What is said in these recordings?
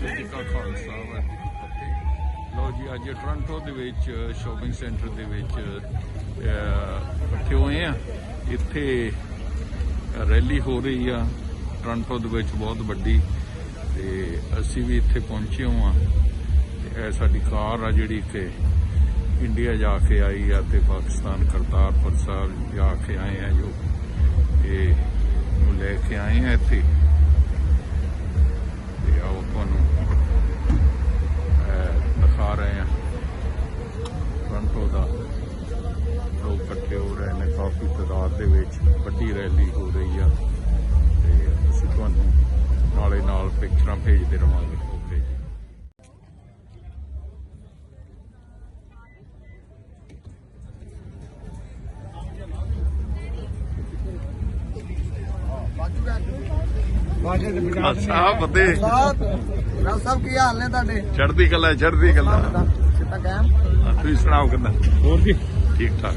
ਵਾਹਿਗੁਰੂ ਜੀ ਕਾ ਖਾਲਸਾ ਵਾਹਿਗੁਰੂ ਜੀ ਕੀ ਫਤਿਹ। ਲਓ ਜੀ, ਅੱਜ ਟੋਰਾਂਟੋ ਦੇ ਵਿੱਚ ਸ਼ਾਪਿੰਗ ਸੈਂਟਰ ਦੇ ਵਿੱਚ ਇਕੱਠੇ ਹੋਏ ਆ। ਇੱਥੇ ਰੈਲੀ ਹੋ ਰਹੀ ਆ ਟੋਰਾਂਟੋ ਦੇ ਵਿੱਚ ਬਹੁਤ ਵੱਡੀ, ਤੇ ਅਸੀਂ ਵੀ ਇੱਥੇ ਪਹੁੰਚੇ ਹਾਂ। ਤੇ ਇਹ ਸਾਡੀ ਕਾਰ ਆ ਜਿਹੜੀ ਕਿ ਇੰਡੀਆ ਜਾ ਕੇ ਆਈ ਆ ਤੇ ਪਾਕਿਸਤਾਨ ਕਰਤਾਰਪੁਰ ਸਾਹਿਬ ਜਾ ਕੇ ਆਏ ਆ, ਜੋ ਇਹ ਨੂੰ ਲੈ ਕੇ ਆਏ ਆ ਇੱਥੇ। ਤੇ ਆਓ ਤੁਹਾਨੂੰ ਦਿਖਾ ਰਹੇ ਆ ਟੋਰਾਂਟੋ ਦਾ। ਲੋਕ ਇਕੱਠੇ ਹੋ ਰਹੇ ਨੇ ਕਾਫੀ ਤਾਦਾਦ ਦੇ ਵਿੱਚ, ਵੱਡੀ ਰੈਲੀ ਹੋ ਰਹੀ ਆ ਤੇ ਅਸੀਂ ਤੁਹਾਨੂੰ ਨਾਲੇ ਨਾਲ ਪਿਕਚਰਾਂ ਭੇਜਦੇ ਰਹਾਂਗੇ। ਓਕੇ ਜੀ। ਸਾਹਿਬ ਫਤਿਹ ਸਾਹਿਬ ਕੀ ਹਾਲ ਨੇ ਤੁਹਾਡੇ? ਚੜ੍ਹਦੀ ਕਲਾ ਚੜ੍ਹਦੀ ਕਲਾ। ਕਿੱਦਾਂ ਕਾਇਮ? ਤੁਸੀਂ ਸੁਣਾਓ ਕਿੱਦਾਂ? ਹੋਰ ਜੀ ਠੀਕ ਠਾਕ।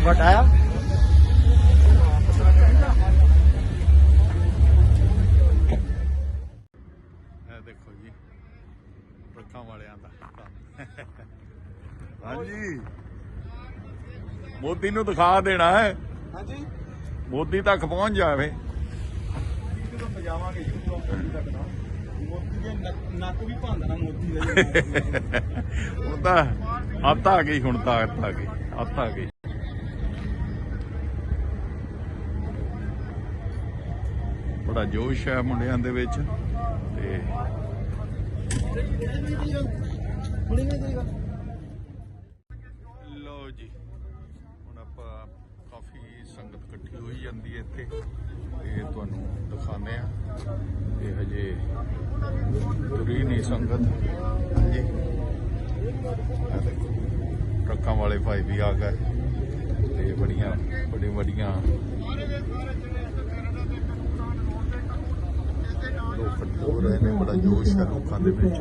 ਵੱਡਾ ਆ ਇਹ ਦੇਖੋ ਜੀ ਟਰੱਕਾਂ ਵਾਲਿਆਂ ਦਾ ਕੰਮ। ਹਾਂਜੀ, ਮੋਦੀ ਨੂੰ ਦਿਖਾ ਦੇਣਾ ਹੈ। ਹਾਂਜੀ, ਮੋਦੀ ਤੱਕ ਪਹੁੰਚ ਜਾਵੇ। ਜਦੋਂ ਪਜਾਵਾਂਗੇ ਮੋਦੀ ਤੱਕ ਨਾ, ਮੋਦੀ ਦੇ ਨੱਕ ਵੀ ਭੰਨਣਾ ਮੋਦੀ ਦਾ। ਹੁਣ ਤਾਂ ਹੱਥ ਆ ਗਈ, ਹੁਣ ਤਾਂ ਹੱਥ ਆ ਗਈ, ਹੱਥ ਆ ਗਈ। ਬੜਾ ਜੋਸ਼ ਹੈ ਮੁੰਡਿਆਂ ਦੇ ਵਿੱਚ। ਤੇ ਲਓ ਜੀ, ਹੁਣ ਆਪਾਂ ਕਾਫੀ ਸੰਗਤ ਇਕੱਠੀ ਹੋਈ ਜਾਂਦੀ ਹੈ ਇੱਥੇ, ਇਹ ਤੁਹਾਨੂੰ ਦਿਖਾਉਂਦੇ ਆ। ਇਹ ਹਜੇ ਤੁਰੀ ਨਹੀਂ ਸੰਗਤ ਜੀ। ਇਹ ਦੇਖੋ ਟਰੱਕਾਂ ਵਾਲੇ ਭਾਈ ਵੀ ਆ ਗਏ ਤੇ ਬੜੀਆਂ ਲੋਕ ਇਕੱਠੇ ਹੋ ਰਹੇ ਨੇ। ਬੜਾ ਜੋਸ਼ ਹੈ ਲੋਕਾਂ ਦੇ ਵਿੱਚ।